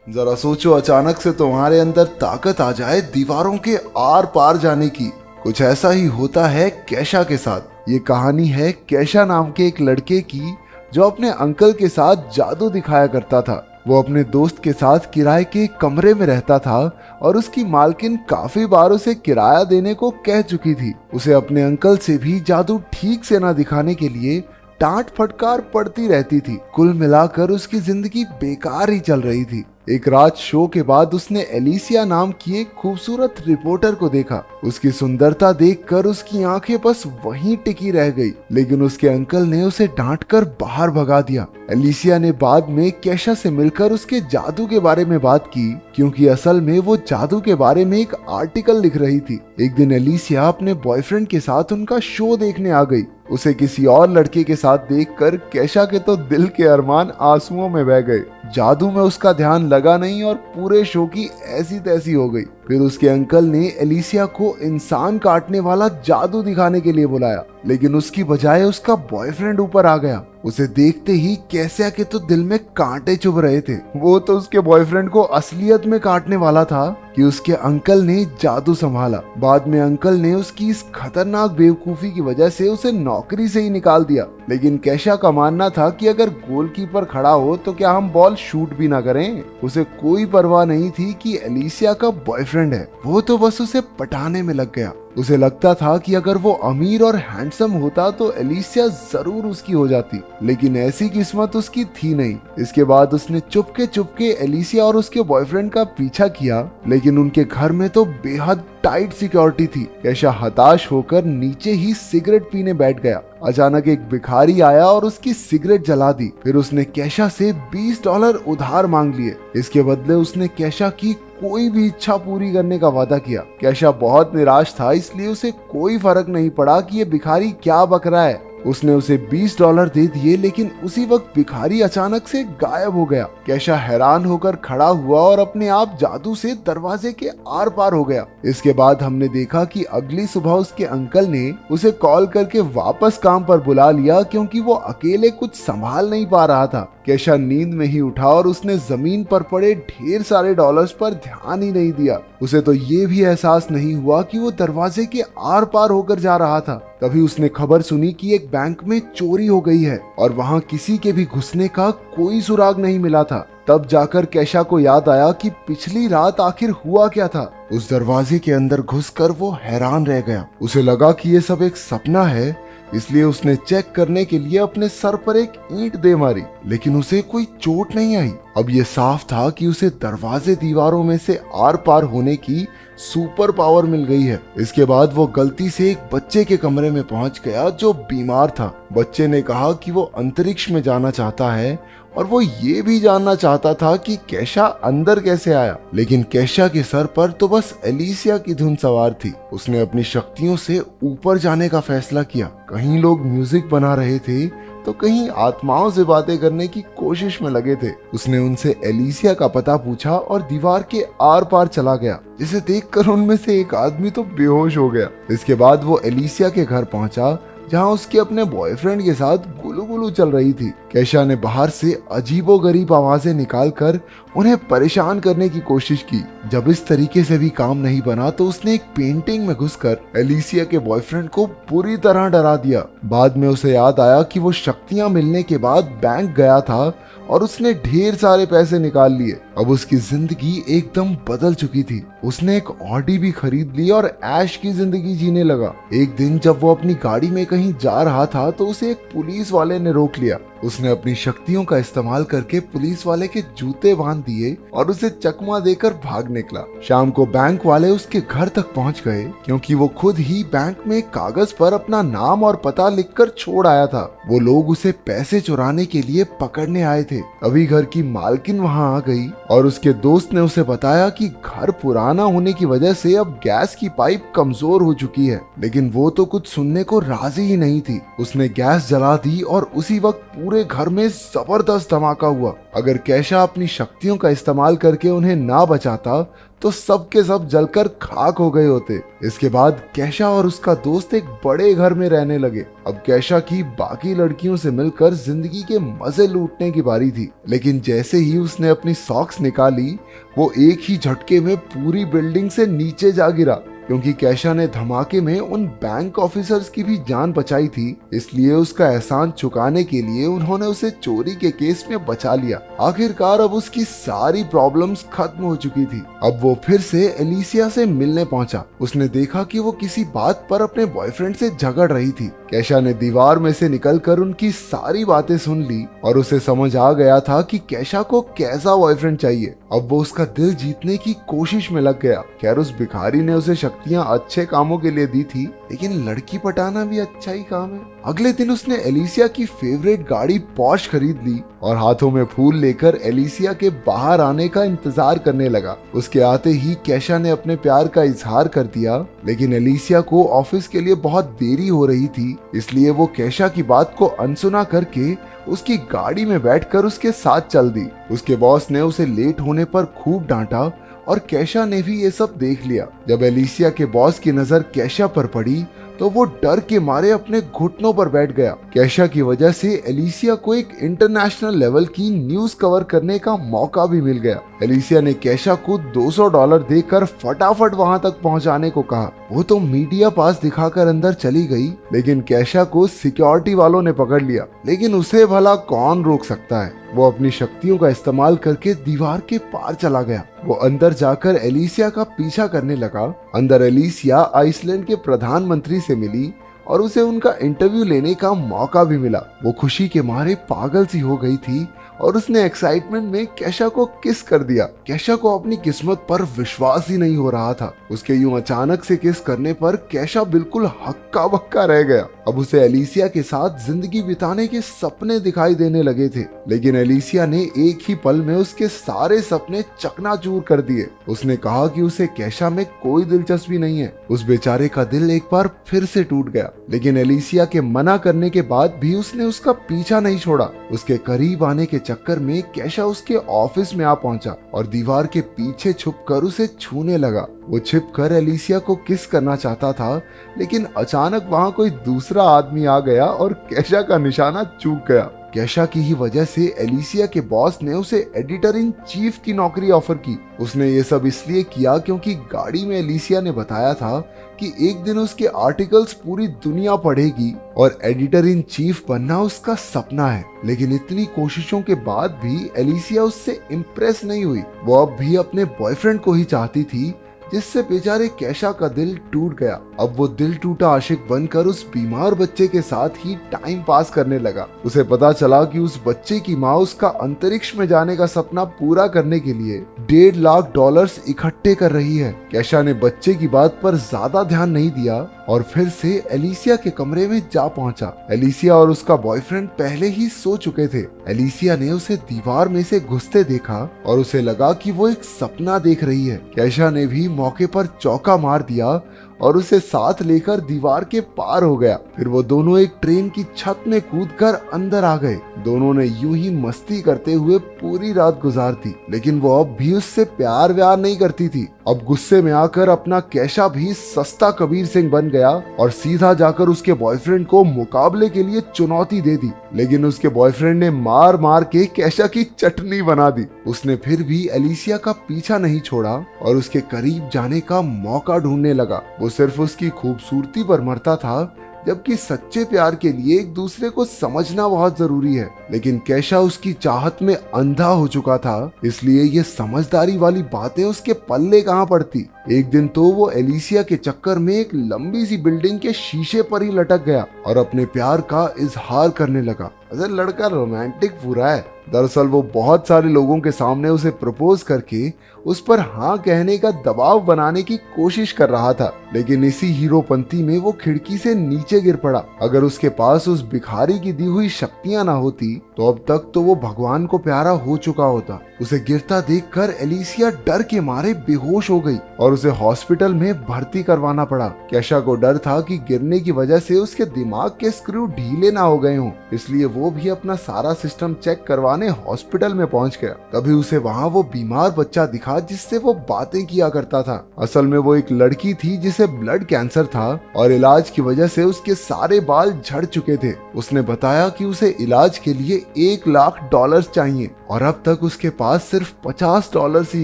जरा सोचो, अचानक से तुम्हारे अंदर ताकत आ जाए दीवारों के आर पार जाने की। कुछ ऐसा ही होता है कैशा के साथ। ये कहानी है कैशा नाम के एक लड़के की, जो अपने अंकल के साथ जादू दिखाया करता था। वो अपने दोस्त के साथ किराए के एक कमरे में रहता था और उसकी मालकिन काफी बार उसे किराया देने को कह चुकी थी। उसे अपने अंकल से भी जादू ठीक से ना दिखाने के लिए डांट फटकार पड़ती रहती थी। कुल मिलाकर उसकी जिंदगी बेकार ही चल रही थी। एक रात शो के बाद उसने एलिसिया नाम की एक खूबसूरत रिपोर्टर को देखा। उसकी सुंदरता देखकर उसकी आंखें बस वहीं टिकी रह गई, लेकिन उसके अंकल ने उसे डांटकर बाहर भगा दिया। एलिसिया ने बाद में कैशा से मिलकर उसके जादू के बारे में बात की, क्योंकि असल में वो जादू के बारे में एक आर्टिकल लिख रही थी। एक दिन एलिसिया अपने बॉयफ्रेंड के साथ उनका शो देखने आ गई। उसे किसी और लड़के के साथ देखकर कैशा के तो दिल के अरमान आंसुओं में बह गए। जादू में उसका ध्यान लगा नहीं और पूरे शो की ऐसी तैसी हो गई। फिर उसके अंकल ने एलिसिया को इंसान काटने वाला जादू दिखाने के लिए बुलाया, लेकिन उसकी बजाय उसका बॉयफ्रेंड ऊपर आ गया। उसे देखते ही कैसिया के तो दिल में कांटे चुभ रहे थे। वो तो उसके बॉयफ्रेंड को असलियत में काटने वाला था कि उसके अंकल ने जादू संभाला। बाद में अंकल ने उसकी इस खतरनाक बेवकूफी की वजह से उसे नौकरी से ही निकाल दिया। लेकिन कैशा का मानना था कि अगर गोलकीपर खड़ा हो तो क्या हम बॉल शूट भी ना करें। उसे कोई परवाह नहीं थी कि एलिसिया का बॉयफ्रेंड है, वो तो बस उसे पटाने में लग गया। उसे लगता था कि अगर वो अमीर और हैंडसम होता तो एलिसिया जरूर उसकी हो जाती, लेकिन ऐसी किस्मत उसकी थी नहीं। इसके बाद उसने चुपके चुपके एलिसिया और उसके बॉयफ्रेंड का पीछा किया, लेकिन उनके घर में तो बेहद टाइट सिक्योरिटी थी। कैशा हताश होकर नीचे ही सिगरेट पीने बैठ गया। अचानक एक भिखारी आया और उसकी सिगरेट जला दी। फिर उसने कैशा से $20 उधार मांग लिए। इसके बदले उसने कैशा की कोई भी इच्छा पूरी करने का वादा किया। कैशा बहुत निराश था, इसलिए उसे कोई फर्क नहीं पड़ा कि ये भिखारी क्या बक रहा है। उसने उसे $20 दे दिए, लेकिन उसी वक्त भिखारी अचानक से गायब हो गया। कैशा हैरान होकर खड़ा हुआ और अपने आप जादू से दरवाजे के आर पार हो गया। इसके बाद हमने देखा कि अगली सुबह उसके अंकल ने उसे कॉल करके वापस काम पर बुला लिया, क्योंकि वो अकेले कुछ संभाल नहीं पा रहा था। कैशा नींद में ही उठा और उसने जमीन पर पड़े ढेर सारे डॉलर्स पर ध्यान ही नहीं दिया। उसे तो ये भी एहसास नहीं हुआ कि वो दरवाजे के आर पार होकर जा रहा था। तभी उसने खबर सुनी कि एक बैंक में चोरी हो गई है और वहां किसी के भी घुसने का कोई सुराग नहीं मिला था। तब जाकर कैशा को याद आया कि पिछली रात आखिर हुआ क्या था। उस दरवाजे के अंदर घुसकर वो हैरान रह गया। उसे लगा कि ये सब एक सपना है, इसलिए उसने चेक करने के लिए अपने सर पर एक ईंट दे मारी, लेकिन उसे कोई चोट नहीं आई। अब ये साफ था कि उसे दरवाजे दीवारों में से आर पार होने की सुपर पावर मिल गई है। इसके बाद वो गलती से एक बच्चे के कमरे में पहुंच गया जो बीमार था। बच्चे ने कहा कि वो अंतरिक्ष में जाना चाहता है और वो ये भी जानना चाहता था कि कैशा अंदर कैसे आया। लेकिन कैशा के सर पर तो बस एलिसिया की धुन सवार थी। उसने अपनी शक्तियों से ऊपर जाने का फैसला किया। कहीं लोग म्यूजिक बना रहे थे तो कहीं आत्माओं से बातें करने की कोशिश में लगे थे। उसने उनसे एलिसिया का पता पूछा और दीवार के आर पार चला गया, जिसे देखकर उनमें से एक आदमी तो बेहोश हो गया। इसके बाद वो एलिसिया के घर पहुंचा, जहां उसके अपने बॉयफ्रेंड के साथ गुलू गुलू चल रही थी। कैशा ने बाहर से अजीबोगरीब आवाजें निकालकर उन्हें परेशान करने की कोशिश की। जब इस तरीके से भी काम नहीं बना तो उसने एक पेंटिंग में घुसकर एलिसिया के बॉयफ्रेंड को बुरी तरह डरा दिया। बाद में उसे याद आया कि वो शक्तियां मिलने के बाद बैंक गया था और उसने ढेर सारे पैसे निकाल लिए। अब उसकी जिंदगी एकदम बदल चुकी थी। उसने एक ऑडी भी खरीद ली और ऐश की जिंदगी जीने लगा। एक दिन जब वो अपनी गाड़ी में कहीं जा रहा था तो उसे एक पुलिस वाले ने रोक लिया। उसने अपनी शक्तियों का इस्तेमाल करके पुलिस वाले के जूते बांध दिए और उसे चकमा देकर भाग निकला। शाम को बैंक वाले उसके घर तक पहुंच गए, क्योंकि वो खुद ही बैंक में कागज पर अपना नाम और पता लिखकर छोड़ आया था। वो लोग उसे पैसे चुराने के लिए पकड़ने आए थे। अभी घर की मालकिन वहां आ गई और उसके दोस्त ने उसे बताया कि घर पुराना होने की वजह से अब गैस की पाइप कमजोर हो चुकी है। लेकिन वो तो कुछ सुनने को राजी ही नहीं थी। उसने गैस जला दी और उसी वक्त पूरे घर में जबरदस्त धमाका हुआ। अगर कैशा अपनी शक्तियों का इस्तेमाल करके उन्हें ना बचाता तो सब के सब जलकर खाक हो गए होते। इसके बाद कैशा और उसका दोस्त एक बड़े घर में रहने लगे। अब कैशा की बाकी लड़कियों से मिलकर जिंदगी के मजे लूटने की बारी थी, लेकिन जैसे ही उसने अपनी सॉक्स निकाली वो एक ही झटके में पूरी बिल्डिंग से नीचे जा गिरा। क्योंकि कैशा ने धमाके में उन बैंक ऑफिसर्स की भी जान बचाई थी, इसलिए उसका एहसान चुकाने के लिए उन्होंने उसे चोरी के केस में बचा लिया। आखिरकार अब उसकी सारी प्रॉब्लम्स खत्म हो चुकी थी। अब वो फिर से एलिसिया से मिलने पहुंचा। उसने देखा कि वो किसी बात पर अपने बॉयफ्रेंड से झगड़ रही थी। कैशा ने दीवार में से निकलकर उनकी सारी बातें सुन ली और उसे समझ आ गया था कि कैशा को कैसा बॉयफ्रेंड चाहिए। अब वो उसका दिल जीतने की कोशिश में लग गया। खैर उस भिखारी ने उसे शक्तियां अच्छे कामों के लिए दी थी, लेकिन लड़की पटाना भी अच्छा ही काम है। अगले दिन उसने एलिसिया की फेवरेट गाड़ी पॉश खरीद ली और हाथों में फूल लेकर एलिसिया के बाहर आने का इंतजार करने लगा। उसके आते ही कैशा ने अपने प्यार का इजहार कर दिया, लेकिन एलिसिया को ऑफिस के लिए बहुत देरी हो रही थी, इसलिए वो कैशा की बात को अनसुना करके उसकी गाड़ी में बैठकर उसके साथ चल दी। उसके बॉस ने उसे लेट होने पर खूब डांटा और कैशा ने भी ये सब देख लिया। जब एलिसिया के बॉस की नजर कैशा पर पड़ी तो वो डर के मारे अपने घुटनों पर बैठ गया। कैशा की वजह से एलिसिया को एक इंटरनेशनल लेवल की न्यूज कवर करने का मौका भी मिल गया। एलिसिया ने कैशा को $200 देकर फटाफट वहां तक पहुंचाने को कहा। वो तो मीडिया पास दिखाकर अंदर चली गई, लेकिन कैशा को सिक्योरिटी वालों ने पकड़ लिया। लेकिन उसे भला कौन रोक सकता है। वो अपनी शक्तियों का इस्तेमाल करके दीवार के पार चला गया। वो अंदर जाकर एलिसिया का पीछा करने लगा। अंदर एलिसिया आइसलैंड के प्रधानमंत्री से मिली और उसे उनका इंटरव्यू लेने का मौका भी मिला। वो खुशी के मारे पागल सी हो गई थी और उसने एक्साइटमेंट में कैशा को किस कर दिया। कैशा को अपनी किस्मत पर विश्वास ही नहीं हो रहा था। उसके यूं अचानक से किस करने पर कैशा बिल्कुल हक्का बक्का रह गया। अब उसे एलिसिया के साथ जिंदगी बिताने के सपने दिखाई देने लगे थे, लेकिन एलिसिया ने एक ही पल में उसके सारे सपने चकनाचूर कर दिए। उसने कहा कि उसे कैशा में कोई दिलचस्पी नहीं है। उस बेचारे का दिल एक बार फिर से टूट गया, लेकिन एलिसिया के मना करने के बाद भी उसने उसका पीछा नहीं छोड़ा। उसके करीब आने के चक्कर में कैशा उसके ऑफिस में आ पहुंचा और दीवार के पीछे छुपकर उसे छूने लगा। वो छिपकर एलिसिया को किस करना चाहता था, लेकिन अचानक वहां कोई दूसरा आदमी आ गया और कैशा का निशाना चूक गया। कैशा की ही वजह से एलिसिया के बॉस ने उसे एडिटर इन चीफ की नौकरी ऑफर की। उसने ये सब इसलिए किया क्योंकि गाड़ी में एलिसिया ने बताया था कि एक दिन उसके आर्टिकल्स पूरी दुनिया पढ़ेगी और एडिटर इन चीफ बनना उसका सपना है। लेकिन इतनी कोशिशों के बाद भी एलिसिया उससे इम्प्रेस नहीं हुई। वो अब भी अपने बॉयफ्रेंड को ही चाहती थी, जिससे बेचारे कैशा का दिल टूट गया। अब वो दिल टूटा आशिक बनकर उस बीमार बच्चे के साथ ही टाइम पास करने लगा। उसे पता चला कि उस बच्चे की माँ उसका अंतरिक्ष में जाने का सपना पूरा करने के लिए $1.5 लाख इकट्ठे कर रही है। कैशा ने बच्चे की बात पर ज्यादा ध्यान नहीं दिया और फिर से एलिसिया के कमरे में जा पहुंचा। एलिसिया और उसका बॉयफ्रेंड पहले ही सो चुके थे। एलिसिया ने उसे दीवार में से घुसते देखा और उसे लगा कि वो एक सपना देख रही है। कैशा ने भी मौके पर चौका मार दिया और उसे साथ लेकर दीवार के पार हो गया। फिर वो दोनों एक ट्रेन की छत में कूदकर अंदर आ गए। दोनों ने यूं ही मस्ती करते हुए पूरी रात गुजार दी, लेकिन वो अब भी उससे प्यार व्यार नहीं करती थी। अब गुस्से में आकर अपना कैशा भी सस्ता कबीर सिंह बन गया और सीधा जाकर उसके बॉयफ्रेंड को मुकाबले के लिए चुनौती दे दी। लेकिन उसके बॉयफ्रेंड ने मार मार के कैशा की चटनी बना दी। उसने फिर भी एलिसिया का पीछा नहीं छोड़ा और उसके करीब जाने का मौका ढूंढने लगा। वो सिर्फ उसकी खूबसूरती पर मरता था, जबकि सच्चे प्यार के लिए एक दूसरे को समझना बहुत जरूरी है। लेकिन कैशा उसकी चाहत में अंधा हो चुका था, इसलिए ये समझदारी वाली बातें उसके पल्ले कहाँ पड़ती। एक दिन तो वो एलिसिया के चक्कर में एक लंबी सी बिल्डिंग के शीशे पर ही लटक गया और अपने प्यार का इजहार करने लगा। अरे लड़का रोमांटिक पूरा है। दरअसल वो बहुत सारे लोगों के सामने उसे प्रपोज करके उस पर हाँ कहने का दबाव बनाने की कोशिश कर रहा था, लेकिन इसी हीरोपंती में वो खिड़की से नीचे गिर पड़ा। अगर उसके पास उस भिखारी की दी हुई शक्तियां ना होती तो अब तक तो वो भगवान को प्यारा हो चुका होता। उसे गिरता देखकर एलिसिया डर के मारे बेहोश हो गई और उसे हॉस्पिटल में भर्ती करवाना पड़ा। कैशा को डर था कि गिरने की वजह से उसके दिमाग के स्क्रू ढीले ना हो गए हों, इसलिए वो वो भी अपना सारा सिस्टम चेक करवाने हॉस्पिटल में पहुंच गया। तभी उसे वहाँ वो बीमार बच्चा दिखा जिससे वो बातें किया करता था। असल में वो एक लड़की थी जिसे ब्लड कैंसर था और इलाज की वजह से उसके सारे बाल झड़ चुके थे। उसने बताया कि उसे इलाज के लिए $1,00,000 चाहिए और अब तक उसके पास सिर्फ $50 ही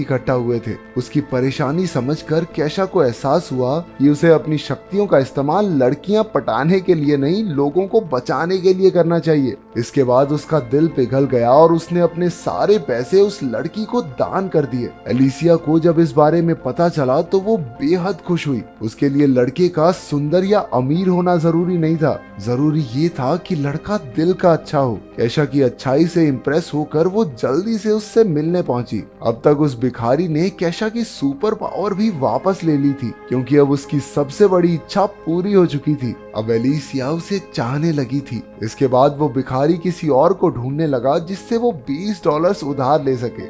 इकट्ठा हुए थे। उसकी परेशानी समझकर केशा को एहसास हुआ कि उसे अपनी शक्तियों का इस्तेमाल लड़कियां पटाने के लिए नहीं, लोगों को बचाने के लिए करना चाहिए। इसके बाद उसका दिल पिघल गया और उसने अपने सारे पैसे उस लड़की को दान कर दिए। एलिसिया को जब इस बारे में पता चला तो वो बेहद खुश हुई। उसके लिए लड़के का सुंदर या अमीर होना जरूरी नहीं था, जरूरी ये था कि लड़का दिल का अच्छा हो। केशा की अच्छाई से इम्प्रेस होकर वो जल्दी से उससे मिलने पहुंची। अब तक उस भिखारी ने केशा की सुपर पावर भी वापस ले ली थी, क्योंकि अब उसकी सबसे बड़ी इच्छा पूरी हो चुकी थी। अब एलिसिया उसे चाहने लगी थी। इसके बाद वो भिखारी किसी और को ढूंढने लगा जिससे वो $20 उधार ले सके।